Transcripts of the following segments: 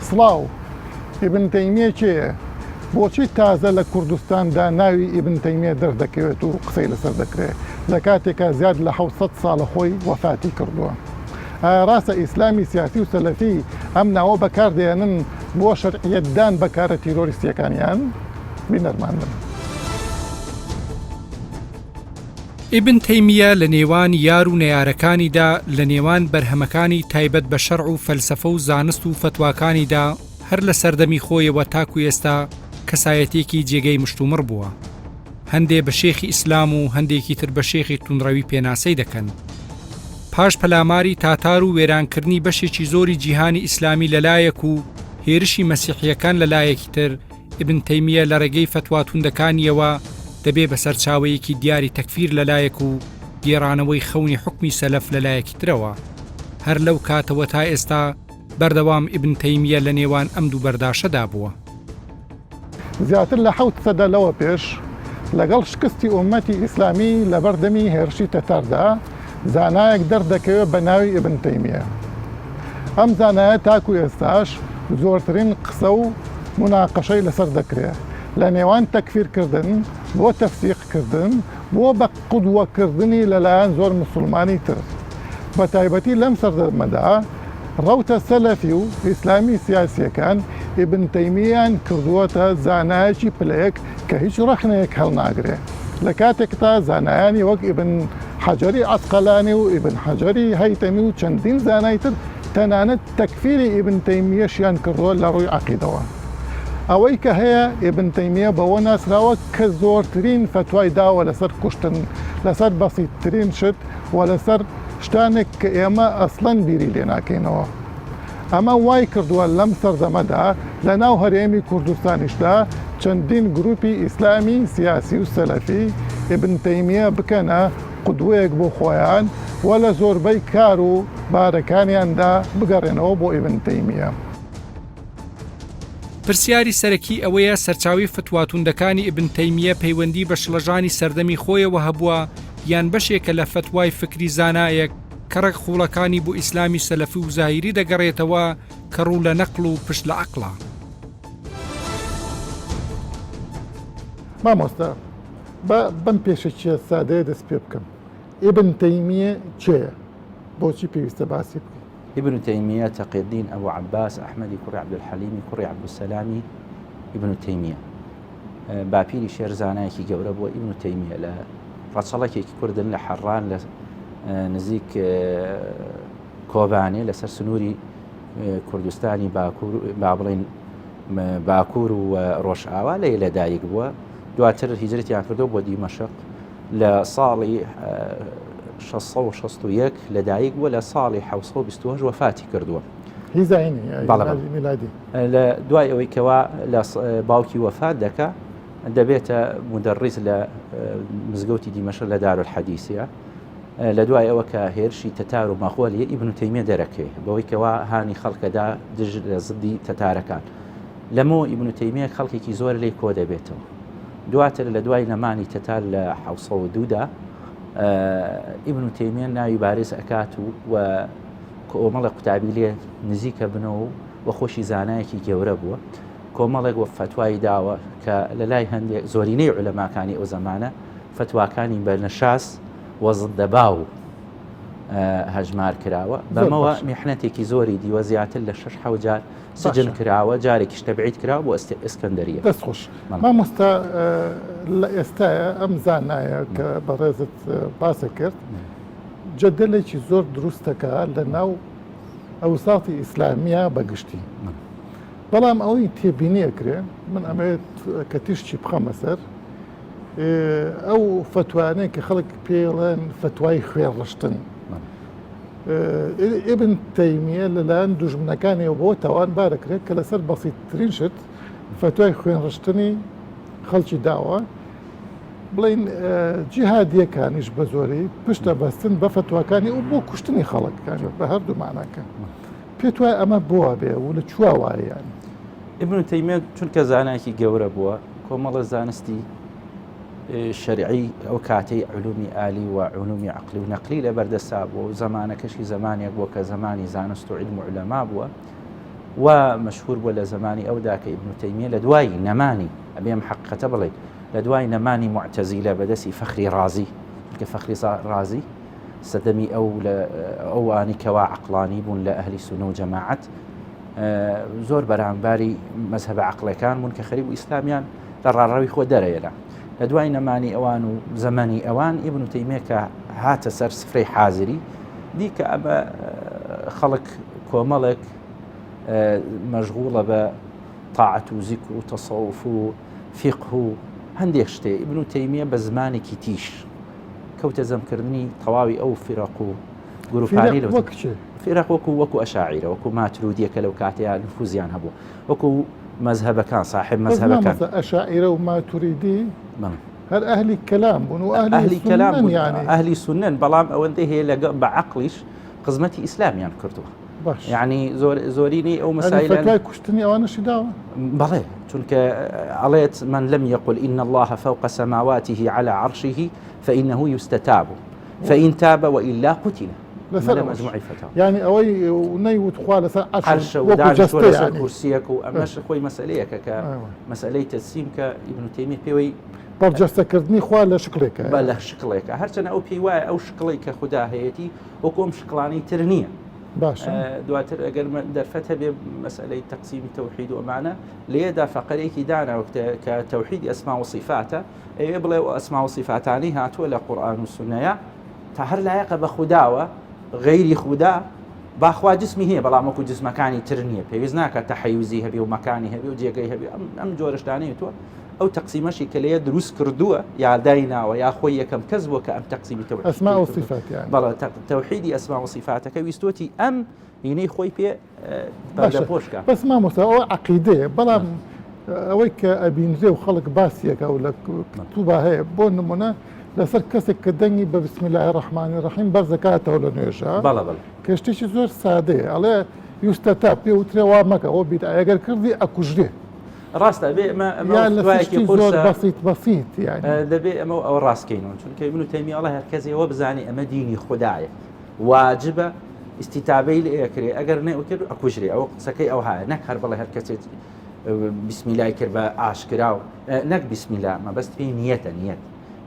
سڵاو ئیبن تەیمیە کێیە؟ بۆچی تازە لە کوردستاندا ناوی ئیبن تەیمیە دەردەکەوێت و قسەی لەسەر دەکرێت لە کاتێکە زیاد لە 700 ساڵە خۆی وەفاتی کردووە؟ ڕاستە ئیسلامی سیاسی و سەلەفی ئەم ناوە بەکاردێنن بۆ شەرعیەتدان بەکارە تیرۆریستیەکانیان؟ بینەرماندن. ئیبن تەیمیە لە نێوان یار و نەیارەکانیدا لە نێوان بەرهەمەکانی تایبەت بە شەرع و فەلسەفە و زانست و فتواکانیدا هەر لە سەردەمی خۆیەوە تاکو ئێستا کەسایەتێکی جێگەی مشتومڕ بووە. هەندێ بە شێخی ئیسلام و هەندێکی تر بە شێخی تونڕەوی پێناسەی دەکەن. پاش پەلاماری تاتار و وێرانکردنی بەشێکی زۆری جیهانی ئیسلامی لەلایەک و هێرشی مەسیحیەکان لەلایەکی تر، ئیبن تەیمیە لە ڕێگەی فتواتوندەکانیەوە دەبێ بە سەرچاوەیەکی دیاری تەکفیر لەلایەک و گێڕانەوەی خەونی حکمی سەلەف لەلایەکی ترەوە. هەر لەو کاتەوە تا ئێستا بەردەوام ئیبن تەیمیە لە نێوان ئەم دوو بەرداشەدا بووە. زیاتر لە 700 سەدە لەوە پێش لەگەڵ شکستی ئومەتی ئیسلامی لە بەردەمی هێرشی تەتاردا زانایەک دەردەکەوێت بە ناوی ئیبن تەیمیە. ئەم زانایە تاکو ئێستاش زۆرترین قسە و مناقەشەی لەسەر دەکرێت لە نێوان تەکفیرکردن بۆ تەفسیقکردن بۆ بە قودوەکردنی لەلایەن زۆر مسلمانی تر. بە تایبەتی لەم سەردەمەدا ڕەوتە سەلەفی و ئیسلامی سیاسیەکان ئیبن تەیمیەیان کردووەتە زانایەکی پلەیەک کە هیچ ڕەخنەیەک هەڵناگرێت لە کاتێکتا زانایانی وەک ئیبن حەجەری عەسقەلانی و ئیبن حەجەری هەیتەمی و چەندین زانای تر تەنانەت تەکفیری ئیبن تەیمیەشیان کردووە لە ڕووی عەقیدەوە. ئەوەی کە هەیە ئیبن تەیمیە بەوە ناسراوە کە زۆرترین فتوای داوە لەسەر کوشتن، لەسەر بەسیتترین شت و لەسەر شتانێک کە ئێمە ئەسڵەن بیری لێ ناکەینەوە. ئەمە وای کردووە لەم سەردەمەدا لە ناو هەرێمی کوردستانیشدا چەندین گروپی ئیسلامی سیاسی و سەلەفی ئیبن تەیمیە بکەنە قودوەیەک بۆ خۆیان و لە زۆربەی کار و بارەکانیاندا بگەڕێنەوە بۆ ئیبن تەیمیە. پرسیاری سەرەکی ئەوەیە سەرچاوی فتواتوندەکانی ئیبن تەیمیە پەیوەندی بە شڵەژانی سەردەمی خۆیەوە هەبووە یان بەشێکە لە فتوای فکری زانایەک کە ڕێکخوڵەکانی بۆ ئیسلامی سەلەفی و زاهیری دەگەڕێتەوە کە ڕوو لە نەقڵ و پشت لە عەقڵە. مامۆستا بەم پێشەکیە سادەیە دەست پێ بکەم. ئیبن تەیمیە چێیە؟ بۆچی پێویستە باسی بکەین؟ ابن تيمية تقي الدين أبو عباس أحمد كري عبد الحليم كري عبد السلام ابن تيمية باپیری شێرزانایەکی گەورە بووە ئیبن تەیمیە لە ڕەچەڵەکێکی کوردن لە حەڕان لە نزیک کۆبانێ لەسەر سنووری کوردستانی با بڵێن باکوور و ڕۆژئاوا لەدایک بووە. دواتر هیجرەتیان کردەوە بۆ دیمەشق لە ساڵی 1661 لەدایک بووە لە ساڵی 1920 وەفاتی کردووە. لە دوای ئەوەی کەوا لە باوکی وەفات دەکا دەبێتە مدەڕیس لە مزگەوتی دیمەشق لە دارولحەدیثە. لە دوای ئەوە کە هێرشی تەتار و مەغوڵیە ئیبن تەیمیە دەرەکەوێت بەوەی کەوا هانی خەڵکەدا دژ لە زدی تەتارەکان. لەمەوە ئیبن تەیمیە خەڵکێکی زۆر لێی کۆ دەبێتەوە. دواتر لە دوای نەمانی تەتار لە 1902دا ئیبن تەیمیە ناوی بارز ئەکات و کۆمەڵە قوتابی لێ نزیکە بنەوە و خۆشی زانایەکی گەورە بووە. کۆمەڵێک وە فتوای داوە کە لە لای هەندێک زۆرینەی عولەماکانی ئەو زەمانە فتواکانی بەرنەشاس وەزدەبا و هەژمار کراوە. بەمەوە میحنەتێکی زۆری دیوە زیاتر لە 6 جار سجن کراوە، جارێکیش تەبعید کراوە بۆ ئەسکەندەریە. دەست خۆش. مامۆستا لە ئێستاە ئەم زانایە کە بەڕێزت باسە کرد جەدەلێکی زۆر دروستەکە لە ناو ئەوساڵی ئیسلامیە بەگشتی. بەڵام ئەوەی تێبینیەکرێ من ئەمەوێت کە تیشتی بخەمە سەر ئەو فتوانەیە کە خەڵک پێڵێن فتوای خوێڕشتن. ئیبن تەیمیە لەلایەن دوژمنەکانی بۆ تاوان بارەکرێت کە لەسەر بەسیتترین شت فتوای خوێنڕشتنی خەڵکی داوە بڵین جیهادیەکانیش بە زۆری پشتە بەستن بە فتواکانی و بۆ کوشتنی خەڵکەکان بە هەردوو معناکە. پێت وایە ئەمە بووە بێ و لە چووە وایەیان؟ ئیبن تەیمیە چونکە زانایەکی گەورە بووە کۆمەڵە زانستی شەرعی ئەو کاتەی علومی ئالی و علومی عەقلی و نەقلی لە بەردەسا بووە و زەمانەکەشی زەمانێک بووە کە زەمانی زانست و عیلم و عولەما بووە و مشهور بووە لە زمانی ئەودا کە ئیبن تەیمیە لە دوای نەمانی ئەبێم حقیقەتە بڵێ لە دوای نەمانی معتەزیلە بەدەستی فەخری ڕازی کە فەخری ڕازی سەدەمی ئەوانی کەوا عەقڵانی بوون لە ئەهلی سونە و جەماعەت زۆر بەرامباری مەذهەبە عەقڵەکان بوون کە خەریب و ئیسلامیان لە ڕاڕەوی خۆ دەرەیەدا. لە دوای نەمانی ئەوان و زەمانی ئەوان ئیبن تەیمیە کە هاتە سەر سفرەی حازری دیکە ئەمە خەڵک کۆمەڵێک مەشغوڵە بە تاعەت و زیکر و تەسەوف و فیقه و هەندێک شتێ ئیبن تەیمیە بە زمانێکی تیش کەوتە زەمکردنی تەواوی ئەو فیرەق و گروپانی فیرەق وەکو ئەشاعیرە وەکو ماتروودیە کە لەو کاتەیە نفوزیان هەبوو وەکو مەذهبەکان صاحب مەذهبەکان ئەشاعیرە و ماتوریدی هەر ئەهلی کەلام بوون و ئەهلی کەلام یانی ئەهلی سونەن بەڵام ئەوەندەی هەیە لەگەڵ بە عەقلیش خزمەتی ئیسلامیان کردووە یعنی زۆرینی ئەو مەسائل کوشتنی ئەوانەشی داوە بەڵێ چونکە ئەڵێت من لم يقل إن الله فوق سماواته على عرشه فإنه يستتاب فإن تاب وإلا قتل مجموعي فتاوى يعني أوي ونيوت خوالة عرش ودانش ولا كرسيك وأمش خوي مسأليك كمسألة تسيم كابن تيمية بيوي برجسته كردني خوالة شكلك بله شكلك هرچنا أو بيوا أو شكلك خدا هيتي وكم شكلاني ترنية باش دواتر اگر درفتها بمسألة تقسيم التوحيد ومعنى ليدا فقريك دانا وقت كتوحيد أسماء وصفاته يبلغ أسماء وصفاتاني هاتوا لقرآن والسنة تهر لايقة بخداوة غير خدا باخوا جسمي هي بلا ماكو جسم مكاني ترنيه بيزناك تحيزي هبي ومكاني هبي وجيغي هبي ام جورش داني تو او تقسيم شي كليه دروس كردوه يا داينا ويا خويا كم كذبوا كم تقسيم توحيد اسماء وصفات يعني بلا توحيدي اسماء وصفاتك ويستوتي ام يني خوي بي بعد بوشكا بس ما مساواه عقيده بلا اويك ابين زي وخلق باسيك او لك كتبها هي بون نمونه لەسەر کەسێک کە دەنگی بە بسم الله الرحمن الرحیم بەرزەکاتەوە لە نوێژە کە شتێکی زۆر سادەیە ئەڵێ یوستەتا پێ وترێ وا مەکە ئەوە بیت ئەگەر کردی ئەکوژرێ ڕاستە بێ زۆر بەسیط یعنی دەبێ ئەمە ئەو ڕاستکەینەوە چونکە ئیبن تەیمیە ئەڵێ هەر کەسێەوە بزانێ ئەمە دینی خوددایە واجبە ئیستیتابەی لێ ئەکرێ ئەگەر نەوەکرد ئەکوژرێ ئەوە قسەکەی ئەو هایە نەک هەر بڵێ هەر کەسێت بسم الله کرد بە ئاشکرا و نەک بسم الله مەبەست پێی نیەتە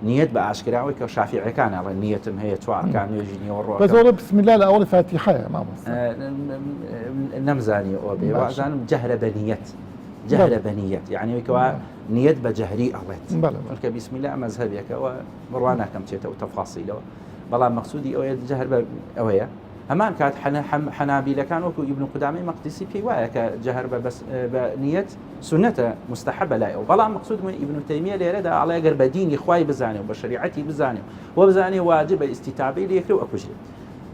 نیەت بە ئاشکراوەی کە شافعیەکان ئەڵێن نیەتم هەیە چوارکان نوێژینەوە ڕۆ بەزۆرە بسم الله لە ئەوڵی فاتیحەیە مامۆستا نەمزانی ئەوە بێ وازانم جەهرە بە نیەت جەهرە بە نیەت یعنی وەکەوە نیەت بە جەهری ئەڵێت کە بسم الله مەذهبێکەوە بڕوا ناکەم چێتەوە تەفاصیلەوە بەڵام مەقصودی ئەوەیە جەهر بە ئەوەیە هەمان کات حەنابیلەکان وەکو ئیبن قودامەی مەقدیسی پێی وایە کە جەهر بە نیەت سنەتە مستحبە لای ئەو بەڵام مەقصودمە ئیبن تەیمیە لێرەدا ئەڵێ ئەگەر بە دینی خوای بزانێ و بە شریعەتی بزانێ و بزانێ واجبە ئیستیتابەی لێکرێ و ئەکوژرێت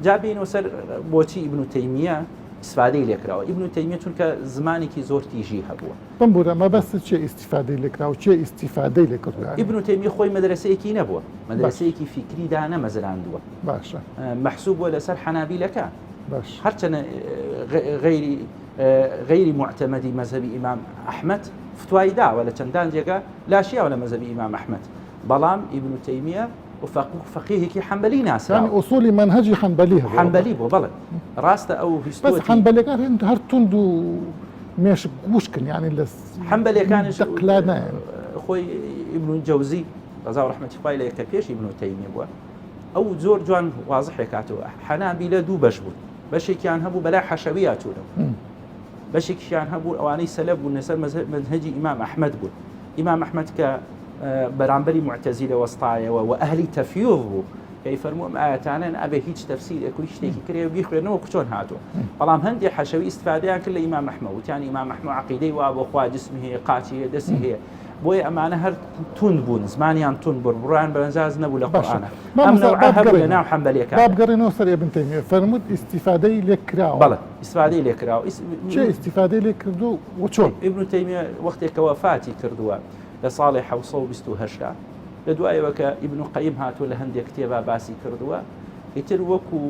جا بینەوە سەر بۆچی ئیبن تەیمیە استفادەی لێکراوە ئیبن تەیمیە چونکە زمانێکی زۆر تیژی هەبووە بمبورە مەبەست چێ ئیستیفادەی لێکراوە چێ ئیستیفادەی لێکردووە ئیبن تەیمیە خۆی مەدرسەیەکی نەبووە مەدرسەیەکی فیکری دانەمەزراندووە باشە مەحسوب بووە لەسەر حەنابیلەکان باش هرچنە غير معتمدي مذهب إمام أحمد فتوای داوە لە چەندان جێگا لاشیاوە لە مەذهبی ئیمام ئەحمەد بەڵام ئیبن تەیمیە فەقیهێکی حەنبەلی ناسراوە يعني أصولي منهجي حنبلي هو حنبلي بۆ بەڵێ ڕاستە ئەو بس حنبليەکان هەر تند و مێشک گوشکن يعني لە حنبليەکانش دەقلانە خۆی ئیبن جەوزی ڕەزا و ڕەحمەتی خوای لە یەکە پێش ئیبن تەیمیە بووە ئەو زۆر جوان واضحێک کاتەوە حەنابیلە دوو بەش بوون بەشێکیان هەبوو بەلای حەشەویە چوونەوە بەشێکیان هەبوو ئەوانەی سەلەف بوون لەسەر مەنهەجی ئیمام ئەحمەد بوون ئیمام ئەحمەد کە بەرامبەری معتەزیلە وەستایەوە و ئەهلی تەفیوض بوو کە فەرمووە ئاەتانە ئەبێ هیچ تەفسیرێکی شتێکی کرێ و بیخوێنەوە چۆن هاتووە بەڵام هەندێک حەشەوی ئیستفادەیان کرد لە ئیمام ئەحمەد وتیان ئیمام ئەحمەد عەقیدەی وا بۆ خوا جسمی هەیە قاچی هەیە دەستی هەیە بۆیە ئەمانە هەر تون بوون زمانیان تون بوون بڕیان بەنجاز نەبوو لە قورئانە ئەم نەوعە هەبوو لە ناو حەنبەلیەکان بابگەڕێنەوە سەر ئیبن تەیمیە فەرمووت ئیستیفادەی لێکراوە بەڵێ ئیستیفادەی لێکراوە چێ ئیستیفادەی لێکردو و چۆن ئیبن تەیمیە وەختێک وەفاتی کردووە لە ساڵی 1928 لە دوایەوە کە ئیبن قەیم هاتووە لە هەندێک کتێبا باسی کردووە ئیتر وەکو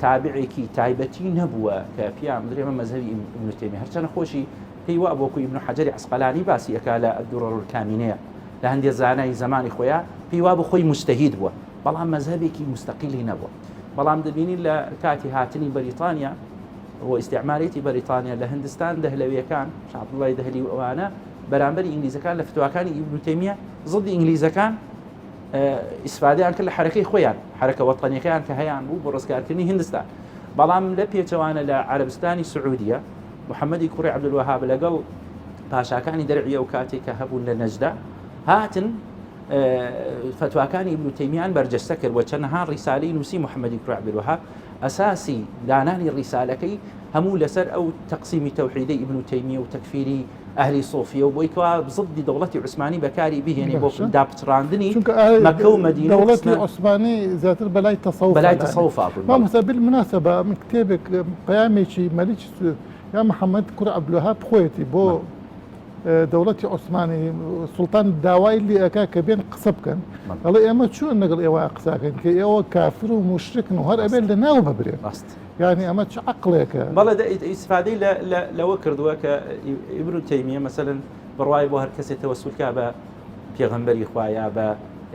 تابعێکی تایبەتی نەبووە کە پیام درێمە مەذهبی ئیبن تەیمیە هەرچەندە خۆشی پێی وا بۆکو ئیبن حەجەری عەسقەلانی باسی ئەکا لە الدورر الکامینەیە لە هەندێک زانای زمانی خۆیان پێی وا بۆ خۆی مجتەهید بووە بەڵام مەذهبێکی مستەقیلی نەبووە بەڵام دەبینین لە کاتی هاتنی بەریتانیا و ئیستیعماریەتی بەریتانیا لە هندستان دەهلەویەکان عەبدوڵڵای دەهلی و ئەوانە بەرامبەری ئینگلیزەکان لە فتواکانی ئیبن تەیمیە زڵدی ئینگلیزەکان ئیسفادەیان کرد لە حرەکەی خۆیان حرەکە وەتەنیەکەیان کە هەیان بوو بۆ ڕێزگارکردنی هندستان. بەڵام لە پێچەوانە لە عەرەبستانی سعودیە محەممەدی کوڕی عەبدولوەهاب لەگەڵ پاشاکانی دەرعیە و کاتێک کە هەبوون لە نەجدا هاتن فتواکانی ئیبن تەیمیان بەرجەستە کرد و چەندەها ڕیسالەی نووسی محەممەدی کوڕی عەبدولوەهاب ئەساسی دانانی ڕیسالەکەی هەموو لەسەر ئەو تەقسیمی تەوحیدی ئیبن تەیمیە و تەکفیری ئەهلی سۆفیە و بۆی کەوا زڵدی دەوڵەتی عوسمانی بەکاری بهێنێ بۆ داپچڕاندنی مەکە و مەدینە. دەوڵەتی عوسمانی زیاتر بەلای تەسەوف بەلای تەسەوف بوو. مامۆستا بالمناسبە من کتێبێک پەیامێکی مەلیک یا محەممەد کوڕ عەبدولوەهاب خۆیەتی بۆ دەوڵەتی عوسمانی سوڵتان داوای لێ ئەکا کە بێن قسە بکەن دەڵێ ئێمە چۆن لەگەڵ ئێوە قساکەن کە ئێوە کافر و مشرکن و هەر ئەبێت لە ناو ببرێن. یعنی ئەمە چ عەقڵێکە. بەڵێ ئیسفادەی لەوە کردووە کە ئیبن تەیمیە مەسەلەن بڕوای بۆ هەر کەسێک تەوەسولکە بە پێغەمبەری خوا یا بە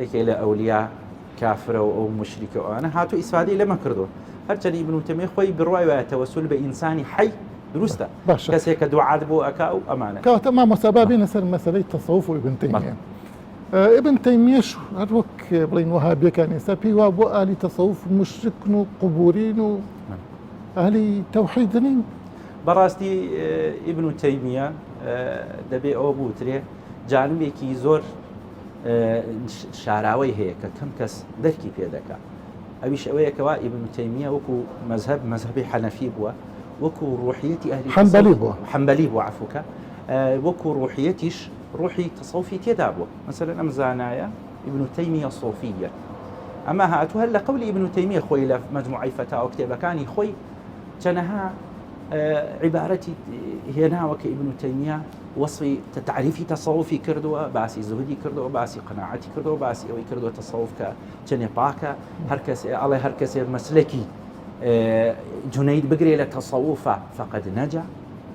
یەکێ لە ئەولیا کافرە و ئەو مشریکە ئەوانە هاتوو ئیسفادەی لەمە کردووە. هەرچەندی ئیبن تەیمیە خۆی بڕوای وایە تەوەسول بە ئینسانی حی دروستە کەسێک کە دوعات بۆ ئەکا و ئەمانە. کەواتە مامۆستا با بێنە سەر مەسەلەی تەسەوف و ئیبن تەیمیە. ئیبن تەیمیەش هەر وەک بڵین وەهابیەکان ئێستا پێی وا بۆ ئاهلی تەسەوف مشرکن و قوبورین و ئەهلی تەوحید نین. بەڕاستی ئیبن تەیمیە دەبێ ئەوە بوترێ جانبێکی زۆر شاراوەی هەیە کە کەم کەس دەرکی پێ دەکات. ئەویش ئەوەیەکەوە ئیبن تەیمیە وەکو مەذهبی حەنەفی بووە وەکو ڕوحیەتی ئەهلی حەنبەلی بووە عەفوکە وەکو ڕوحیەتیش ڕوحی تەسەوفی تێدا بووە. مەسەلەن ئەم زانایە ئیبن تەیمیە سۆفیە ئەمە هاتووە لە قەولی ئیبن تەیمیە خۆی لە مەجموعەی فەتاوە کتێبەکانی خۆی چەندەها عیبارەتی هێناوە کە ئیبن تەیمیە وەصفی تعریفی تەسەوفی کردووە باسی زوهدی کردووە باسی قەناعەتی کردووە باسی ئەوەی کردووە تەسەوف کە چەندێ پاکە هەر کەس ئەڵێ هەر کەسێ مەسلەکی جونەید بگرێ لە تەسەوفە فەقەد نەجا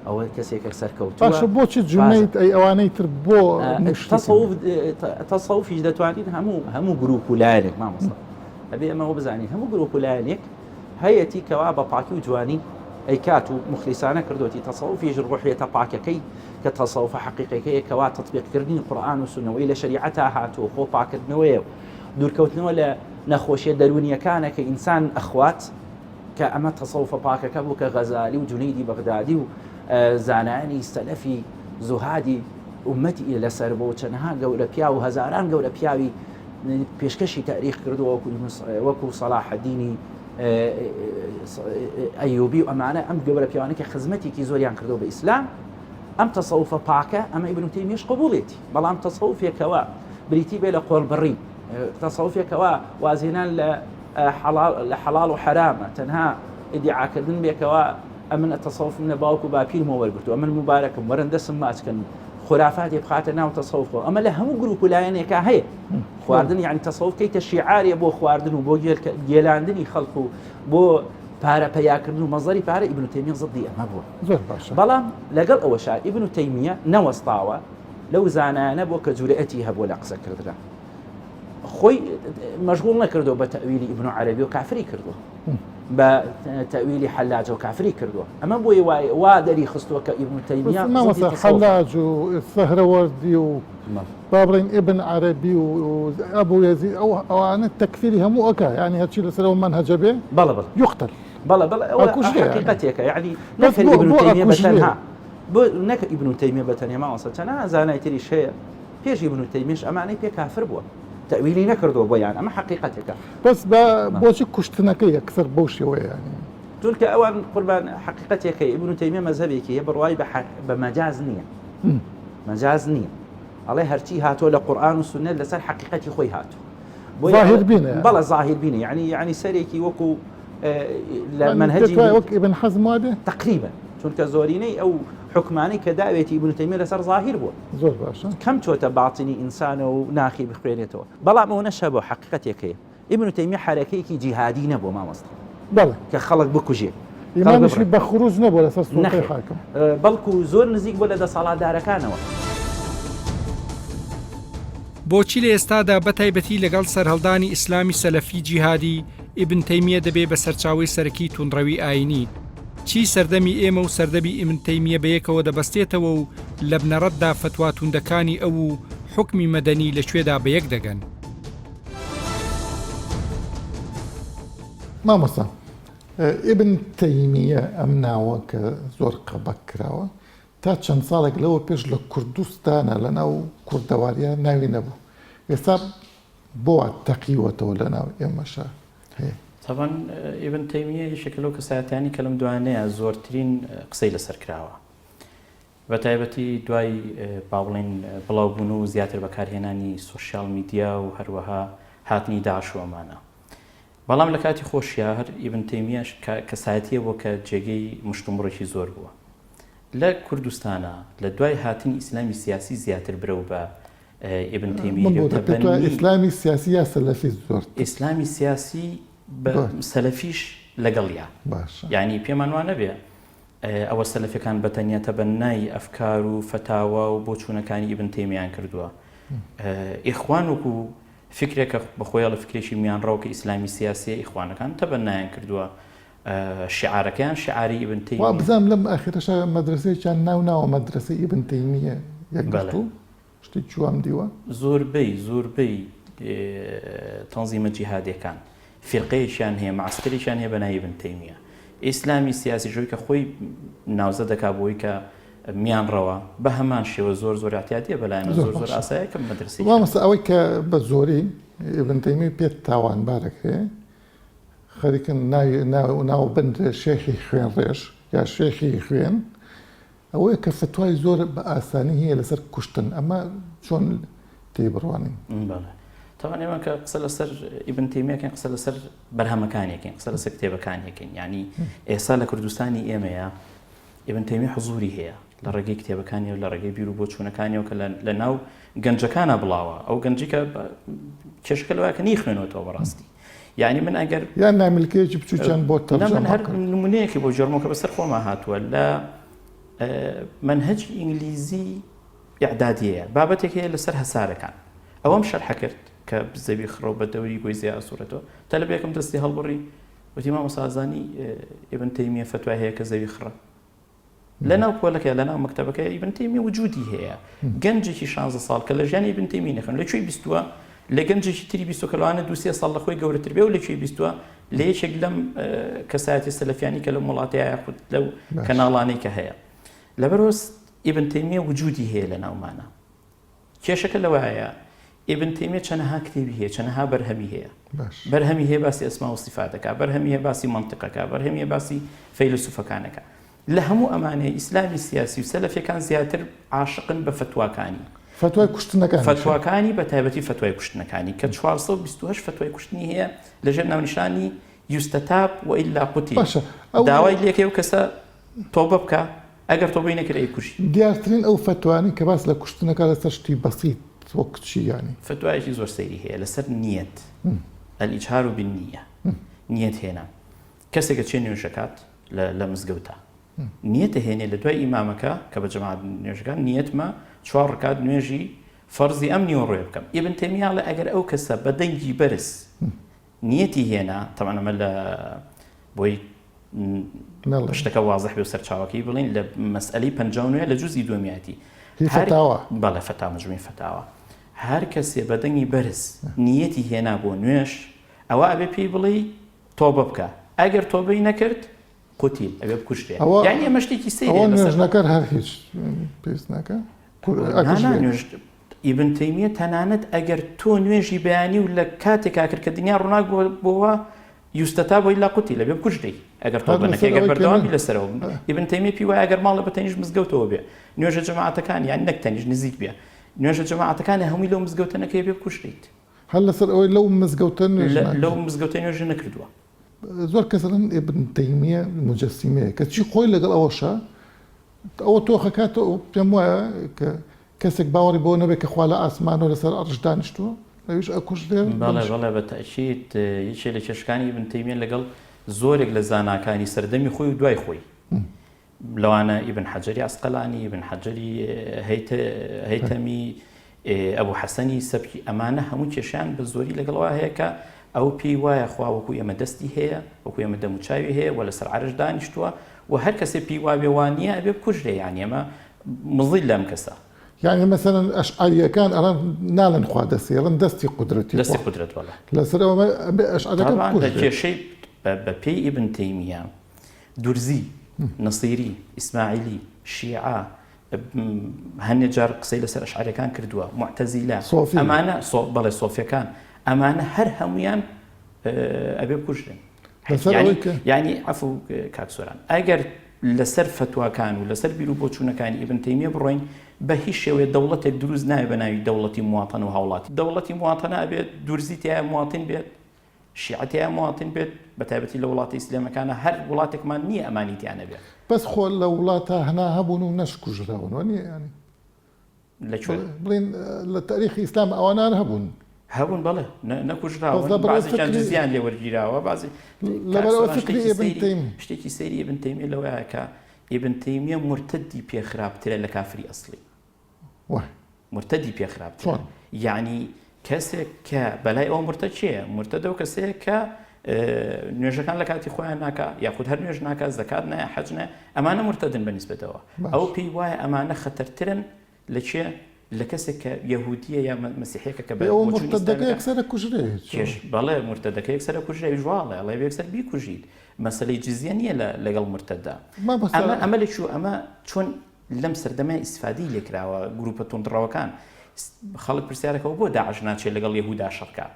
ئەوە کەسێکە سەرکەوتووە. باشە بۆچی جونەید ئەی ئەوانەی تر بۆ تەسەوفیش دەتوانین هەموو گروپ و لایەنێک مامۆستا ئەبێ ئەمەوە بزانین هەموو گروپ و لایەنێک هەیەتی کەوا بە پاکی و جوانی ئەی کات و مخلیسانە کردوەتی تەسەوفیش ڕوحیەتە پاکەکەی کە تەسەوفە حەقیقەکەیە کەوا تەطبیقکردنی قورئان و سونەوەی لە شەریعەتا هاتووە خۆ پاکردنەوەیە دوورکەوتنەوە لە نەخۆشیە دەرونیەکانە کە ئینسان ئەخوات کە ئەمە تەسەوفە پاکەکە بوو کە غەزالی و جونەیدی بەغدادی و زانایانی سەلەفی زوهادی ئومەتی لەسەر بۆ چەندەها گەورە پیا و هەزاران گەورە پیاوی پێشکەشی تاریخ کردووە وەکو سەلاح الدینی ئەیوبی و ئەمانە ئەم گەورە پیاوانە کە خزمەتێکی زۆریان کردەوە بە ئیسلام ئەم تەسەوفە پاکە ئەمە ئیبن تەیمیەش قبوڵێتی. بەڵام تەسەوفێکەوە بریتی بێ لە قۆڵبڕی تەسەوفێکەوە وازێنان لە حەڵاڵ و حرامە تەنها ئیدعاکردن بێکەوە ئەمن تەسەوف منە باوکو باپیرمە وەرگرتووە ئەمن مبارەکەم وەرن دەسم ماچکەن خرافاتی بخاتە ناو تەسەوفەوە ئەمە لە هەموو گروپ و لایەنێکە هەیە. خواردن یعنی تەسەوف کەیتە شیعاریە بۆ خواردن و بۆ گێلاندنی خەڵق و بۆ پارە پەیاکردن و مەزەری پارە ئیبن تەیمیە زڵدی ئەمە بووە. زۆر باشە. بەڵام لەگەڵ ئەوەش ئیبن تەیمیە نەوەستاوە لەو زانایانە بۆ کە جورئەتی هەبووە لە قسەکردن خۆی مەشغوڵ نەکردەوە بە تەویلی ئیبن عەرەبی و کافری کردووە بە تەویلی حەلاج و کافری کردووە. ئەمە بۆی وا دەری خستووە کە ئیبن تەیمیە حەلاج و سەهرەوەردی و با بڵێن ئیبن عەرەبی و ئەبوو یەزید ئەوانە تەکفیری هەموو ئەکا یعنی هەرچی لەسەرەوە مەنهەجە بێ یوقتل. بەڵێ ئەوە حەقیقەتێکە یعنی نەکە ئیبن تەیمیە بەتەنها نەکە ئیبن تەیمیە بەتەنیا ماوەسە چەندە زانای تریش هەیە پێش ئیبن تەیمیەش ئەمانەی پێ کافر بووە تەویلی نەکردەوە بۆیان ئەمە حەقیقەتێکە. بەس بۆچی کوشتنەکەی یەکسەر بەو شێوەیە ینی چونکە ئەوان قوربان حەقیقەتێکە ئیبن تەیمیە مەذهبێکی هەیە بڕوای بە مەجاز نییە مەجاز نییە ئەڵێ هەرچی هاتووە لە قورئان و سونە لەسەر حەقیقەتی خۆی هاتووە ظاهر بینە بەڵێ ظاهر بینە یعنی سەرێکی وەکو لە منهجی وەک ئیبن حەزم وادێ تقریبا چونکە زۆرینەی ئەو حکمانی کە داوێتی ئیبن تەیمیە لەسەر ظاهر بووە زۆر باشە کەم چۆتە باتنی ئینسانە و ناخی بخوێنێتەوە. بەڵام ئەوە نەشە بۆ حەقیقەتێکەیە ئیبن تەیمیە حرەکەیەکی جیهادی نەبووە مامۆستا کە خەڵک بکوژێ ئیمانشی بە خروج نەبووە لەسەر سوڵتەی حاکم بەڵکو زۆر نزیک بۆ لە دەسەڵاتدارەکانەوە. بۆچی لە ئێستادا بەتایبەتی لەگەڵ سەرهەڵدانی ئیسلامی سەلەفی جیهادی ئیبن تەیمیە دەبێ بە سەرچاوەی سەرەکی توندڕەوی ئاینی چی سەردەمی ئێمە و سەردەمی ئیبن تەیمیە بەیەکەوە دەبەستێتەوە و لە بنەڕەتدا فتواتوندەکانی ئەو و حکمی مەدەنی لەکوێدا بەیەک دەگەن. مامۆستا ئیبن تەیمیە ئەم ناوە کە زۆر قەبەک کراوە تا چەند ساڵێک لەوە پێش لە کوردستانە لە ناو کوردەواریە ناوی نەبوو. ئێستا بۆ تەقیوەتەوە لە ناو ئێمەشە هەیە. طبعا ئیبن تەیمیە یەکێکە لەو کەسایەتیانی کە لەم دوانەیە زۆرترین قسەی لەسەر کراوە، بە تایبەتی دوای باڵێن بڵاوبوون و زیاتر بەکارهێنانی سوشیال میدیا و هەروەها هاتنی داعش و ئەمانە. بەڵام لە کاتی خۆشیە هەر ئیبن تەیمیەش کەسایەتیە بۆ کە جێگەی مشتومڕێکی زۆر بووە لە کوردستانە لە دوای هاتنی ئیسلامی سیاسی زیاتر برەو بە ئیبن تەیمیە. ئیسلامی سیاسی یا سەلەفی زۆر ئیسلامی سیاسی سەلەفیش لەگەڵیا یعنی پێمان وانە بێ ئەوە سەلەفەکان بەتەنیا تەبەنای ئەفکار و فتاوا و بۆ چوونەکانی ئیبن تەیمیان کردووە. ئیخوان وەکو فکرێکە بەخۆیە لە فکرێکی میانڕەوە کە ئیسلامی سیاسی ئیخوانەکان تەبەنایان کردووە، شعارەکەیان شعاری ئیبن تەیمیە. بزانم لەم ئاخرەشە مەدرسەیەکیان ناو مەدرسەی ئیبن تەیمیە یەکگرتوو شتی جوام دیوە. زۆربەی تەنزیمە جیهادیەکان فرقەیەکیان هەیە، معسکەرێکیان هەیە بە ناوی ئیبن تەیمیە. ئیسلامی سیاسی ژۆی کە خۆی ناوزە دەکا بۆی کە میانڕەوە بە هەمان شێوە زۆر احتیاطیە بەلایەنە زۆر ئاساییە کە مەدرسەی. مامۆستا ئەوەی کە بە زۆری ئیبن تەیمی پێت تاوانبارێک هەیە، خەریکن ناوبەند شێخی خوێن ڕێژ یا شێخی خوێن، ئەوەیە کە فتوای زۆر بە ئاسانی هەیە لەسەر کوشتن. ئەمە چۆن تێی بڕوانین؟ طبعا ئێمە کە قسە لەسەر ئیبن تەیمیەکەین قسە لەسەر بەرهەمەکانێکین، قسە لەسەر کتێبەکانێکین. یعنی ئێستا لە کوردستانی ئێمەیە ئیبن تەیمی حزوری هەیە لە ڕێگەی کتێبەکانی و لە ڕێگەی بیر و بۆ چوونەکانیەوە کە لە ناو گەنجەکانە بڵاوە، ئەو گەنجی کە کێشەکە لەوەیە کە نیخوێنەوەتەوە بەڕاستی. یعنی من ئەگەر یان ناملکەیەکی بچووکیان بۆ تەرجەمە من هەر نمونەیەکی بۆ جەرمەوە کە بەسەر خۆمان هاتووە لە منهەجی ئینگلیزی ئیعدادیەیە بابەتێک هەیە لەسەر هەسارەکان. ئەوەم شەرح کرد کە زەوی خڕۆ بە دەوری گۆی زیاد سوورەتەوە تا لە بێکم دەستی هەڵبڕی وتی مامۆستا ئازانی ئیبن تەیمیە فتوای هەیە کە زەوی خڕە لە ناو پۆلەکە لە ناو مەکتەبەکە ئیبن تەیمیە وجودی هەیە. گەنجێکی 16 ساڵ کە لە ژیانی ئیبن تەیمی نەخوێن لەکوێی بیستووە لە گەنجێکی تری بیستووە کە لەوانە 2-3 ساڵ لە خۆی گەورەتر بێ و لەکوێی بیستووە لە یەکێک لەم کەسایەتی سەلەفیانی کە لە وڵاتەیە یاخود لەو کەناڵانەی کە هەیە. لەبەرەوە ئیبن تەیمیە وجودی هەیە لە ناومانە. کێشەکە لەوایە ئیبن تەیمیە چەندەها کتێبی هەیە، چەندەها بەرهەمی هەیە. بەرهەمی هەیە باسی ئەسما و سیفاتەکە، بەرهەمی هەیە باسی مەنتیقەکە، بەرهەمی هەیە باسی فەیلسوفەکانەکە. لە هەموو ئەمانەیە ئیسلامی سیاسی و سەلەفیەکان زیاتر عاشقن بە فتواکانی، فتوای کوشتنەکان، فتواکانی بە تایبەتی فتوای کوشتنەکانی کە 428 فتوای کوشتنی هەیە لەژێر ناونیشانی یوستەتاب و ئیلا قوتی. داوای لێکێ و کەسە تۆبە بکە ئەگەر تۆبەی نەکرد ئەی کوشی. دیارترین ئەو فتوانی کە باس لە کوشتنەکە لەسەر شتی بەسیط وەکچی ینی فتوایەکی زۆر سەیری هەیە لەسەر نیەت ئەلیجهار بالنیە. نیەت هێنا کەسێکە چێ نوێژەکات لە مزگەوتە نیەتە هێنێ لە دوای ئیمامەکە کە بە جەماعەت نوێژەکان نیەتمە 4 ڕکات نوێژی فەرزی ئەم نیوەڕۆیە بکەم. ئیبن تەیمیە لە ئەگەر ئەو کەسە بە دەنگی بەرز نیەتی هێنا تەمەن ئەمە لە بۆی شتەکە وازح بێ و سەرچاوەکەی بڵین لە مەسئلەی 59 لە جوزئی دووەمیاتی فتاوە بەڵێ فەتا مەجموعی فتاوە هەر کەسێ بە دەنگی بەرز نیەتی هێنا بۆ نوێش ئەوە ئەبێ پێی بڵێ تۆبە بکە، ئەگەر تۆبەی نەکرد قوتیل ئەبێ بکوشتێ. یعنی ئەمە شتێکی سەیرە نوێژنەکەر هەر هیچ پێویست ناکە. ئیبن تەیمیە تەنانەت ئەگەر تۆ نوێژی بەیانی و لە کاتێکا کرد کە دنیا ڕووناک بۆەوە یوستەتا بۆی لا قوتی لەبێ بکوشتەی ئەگەر تۆ بنەکە ئەگەر بەردەوامی لەسەرەوە. ئیبن تەیمیە پێی وایە ئەگەر ماڵە بە تەنیش مزگەوتەوە بێ نوێژە جەماعەتەکان یان نەک تەنیش نزیک بێ نوێژە جەماعەتەکانی هەمووی لەو مزگەوتە نەکەی بێ بکوشتیت هەر لەسەر ئەوەی لەو مزگەوتە لەو مزگەوتە نوێژە نەکردووە. زۆر کەسەن ئیبن تەیمیە مجەسیمەیە کە چی خۆی لەگەڵ ئەوەشە ئەوە تۆخەکاتەوە پێم وایە کە کەسێک باوەڕی بۆ نەبێت کە خوا لە ئاسمانەوە لەسەر ئەڕژ دانیشتووە ئەویش ئەکوژێ. بەڵێ بە تەئکید یەکێ لە کێشەکانی ئیبن تەیمیە لەگەڵ زۆرێک لە زاناکانی سەردەمی خۆی و دوای خۆی لەوانە ئیبن حەجەری ئەسقەلانی، ئیبن حەجەری هەیتەمی، ئەبوو حەسەنی سەبکی ئەمانە هەموو کێشیان بە زۆری لەگەڵەوە هەیە کە ئەو پێی وایە خوا وەکو ئێمە دەستی هەیە وەکو ئێمە دەموچاوی هەیە و لەسەر عەرش دانیشتووە و هەر کەسێ پێی وابێ وانە ئەبێ بکوژرێ یان ئێمە مزیل لەم کەسە يعني مثلا أشعرية كان أران نالن خوا دستي أران دستي قدرتي دەستی قدرت وەڵا لسر أشعرية كان طبعا كوجري لەکێشەی بەپێی ئیبن تەیمیە دورزی نەسیری ئیسماعیلی شیعە هەندێک جار قسەی لەسەر ئەشعریەکان کردووە معتەزیلە صوفی. ئەمانە بەڵێ سۆفیەکان ئەمانە هەر هەمویان ئەبێ بکوژرێن ینی عەفو کاک سۆران ئەگەر لەسەر فتواکان و لەسەر بیر و بۆچوونەکانی ئیبن تەیمیە بڕۆین بە هیچ شێوەیە دەوڵەتێک دروست ناوێت بە ناوی دەوڵەتی مواتەن و هاوڵاتی دەوڵەتی مواتەنە ئەبێت دورزی تایە مواتین بێت شیعەتیان مواتین بێت بە تایبەتی لە وڵاتی ئیسلامەکانە هەر وڵاتێکمان نییە ئەمانیتیانە بێت بس خۆ لە وڵاتە هەنا هەبوون و نەشکوژراون وانە ینی لەکوێ بڵین لە تاریخی ئیسلام ئەوانان هەبوون هەبوون بەڵێ نەکوژراون بازیان جزیان لێ وەرگیراوە بازی لەبەرەوە فکری ئیبن تەیمی شتێکی سەیری ئیبن تەیمیە لەوەیە کە ئیبن تەیمیە مرتدی پێخراپترە لە کافری ئەسڵی مرتدی پێخراپترە یعنی کەسێک کە بەلای ئەو مرتد چییە مرتدە و کەسەیە کە نوێژەکان لە کاتی خۆیان ناکە یاخود هەر نوێژ ناکە زەکات نایە حەج نایە ئەمانە مرتدن بەنسبەتەوە ئەو پێی وایە ئەمانە خەتەرترن لە چێ لە کەسێک کە یەهودیە یا مەسیحەیەکە کە مرتدەکە یەکسەرە کوژرێت بەڵێ مرتدەکە یەکسەرە کوژرێ ژواڵێ ئەڵێ یەکسەر بیکوژیت مەسەلەی جزیە نییە لەگەڵ مرتدە ئەمە لەکوێ ئەمە چۆن لەم سەردەمای ئیسفادی لێکراوە گروپە تۆندڕەوەکان خەڵک پرسیارەکەەوە بۆ داعش ناچێت لەگەڵ یەهودا شەڕکە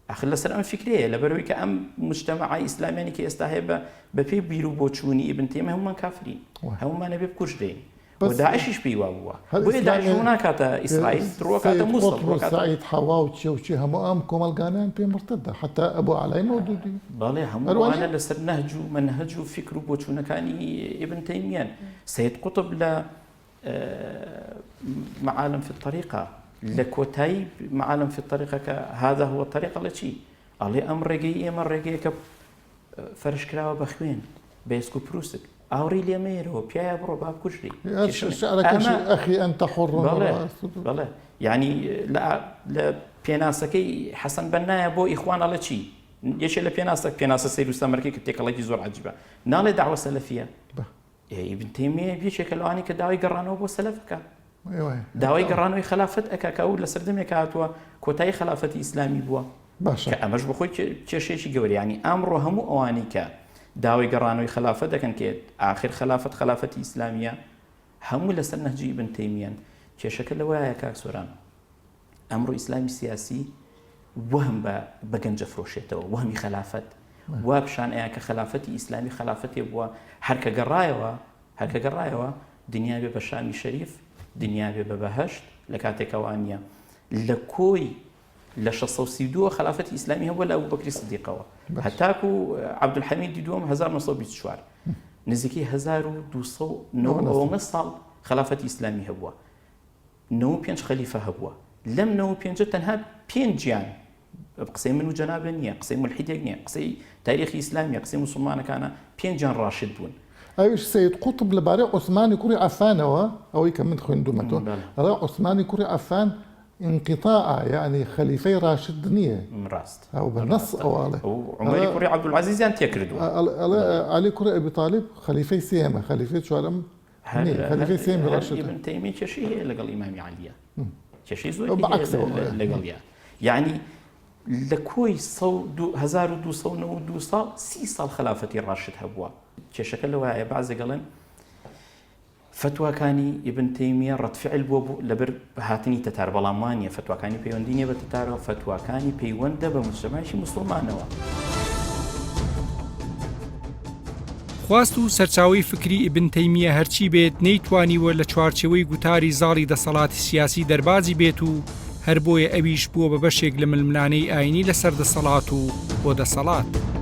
ئاخر لەسەر ئەم فکرەیە لەبەرەوەی کە ئەم مجتەمەعی ئیسلامیانی کە ئێستا هەیە بە پێی بیر و بۆچوونی ئیبن تەیمیە هەمومان کافرین هەمومانە بێ بکوژرێن و داعشیش پێی وا بووە بۆیە داعش ناکاتە ئیسرائیل دڕۆکاتە مووسڵ سعید حەوا و چێ و چی هەموو ئەم کۆمەلگانیان پێ مرتدە حتا ئەبوو عەلای مەودودی بەڵێ هەمووانە لەسەر نەهج و مەنهج و فکر و بۆچوونەکانی ئیبن تەیمیان سەید قوتب لە معالم في الطريقة لكوتاي معالم في الطريقة هذا هو الطريقة التي علي أمر رجعي أمر رجعي كفرش كراوة بخوين بيسكو بروسك أوري لي ميرو بيا برو باب كشري شعرك أخي أنت حر بلى يعني لا بيناسكي حسن بنايا بو إخوان الله شيء يش لا بيناسك سيد مستمركي كتيك الله يزور عجيبة نالي دعوة سلفية ابن تيمية بيشك لواني كداوي قرانو بو سلفك داوای گەڕانەوەی خلافەت ئەکا ئەو لە سەردەمێک هاتووە کۆتایی خلافەتی ئیسلامی بووە کە ئەمەش بخۆی کێشەیەکی گەوریانی ئامڕۆ هەموو ئەوانی کە داوای گەڕانەوەی خلافەت دەکەن کە ئاخر خلافەتی ئیسلامیە هەموو لەسەر نەهجی ئیبن تەیمیەن کێشەکە لەوەیە کاک سۆران ئەمڕۆ ئیسلامی سیاسی وهم بە گەنجە فرۆشێتەوە وهمی خلافەت وا پیشان ئەیە کە خلافەتی ئیسلامی خلافەتێ بووە هەرکە گەڕایەوە دنیا بێ بە شامی شەریف دنیا بێ بە بەهەشت لە کاتێکەوانە لە کۆی لە 1632 خلافەتی ئیسلامی هەبووە لە ئەبوبەکری سدیقەوە هەتاکو عەبدولحەمیدی دووەم 1924 نزیکەی 1290 ساڵ خلافەتی ئیسلامی هەبووە 95 خەلیفە هەبووە لەم 95 تەنها 5 گیان قسەی من و جەنابە نییە قسەی مولحیدێک نییە قسەی تاریخی ئیسلامیە قسەی موسڵمانەکانە 5 گیان ڕاشد بوون ئەوش سید قوتب لەبارەی عوسمانی کوڕی عەفانەوە ئەوەی کە من خوێندومەتەوە ئەڵێ عوسمانی کوڕی عەفان انقطاع يعني خليفي راشد نییە ڕاست ئەو بەنەس ئەوڵێ عومەری کوڕی عەبدولعەزیزیان تێکردووە عەلی کوڕی ئەبی طالب خەلیفەی سێمە خەلیفەی چوارەم خەلیفەی سێمی راشد ئیبن تەیمیە کێشەی هەیە لەگەڵ ئیمامی عەلیە کێشەی زۆر لەگەڵیە یعنی لە کۆی 1292 ساڵ 30 ساڵ خلافەتی ڕاشد هەبووە کێشەکە لەوایە بەعزێ گەڵێن فتواکانی ئیبن تەیمیە ڕەتفعل بووە لەبەر هاتنی تەتار بەڵام وانییە فتواکانی پەیوەندی نیە بە تەتارەوە فتواکانی پەیوەندە بە موسڵمانێکی موسڵمانەوە خواست و سەرچاوی فکری ئیبن تەیمیە هەرچی بێت نەیتوانیوە لە چوارچێوەی گوتاری زاڵی دەسەڵاتی سیاسی دەربازی بێت و هەر بۆیە ئەویش بووە بە بەشێک لە ململانەی ئاینی لەسەر دەسەڵات و بۆ دەسەڵات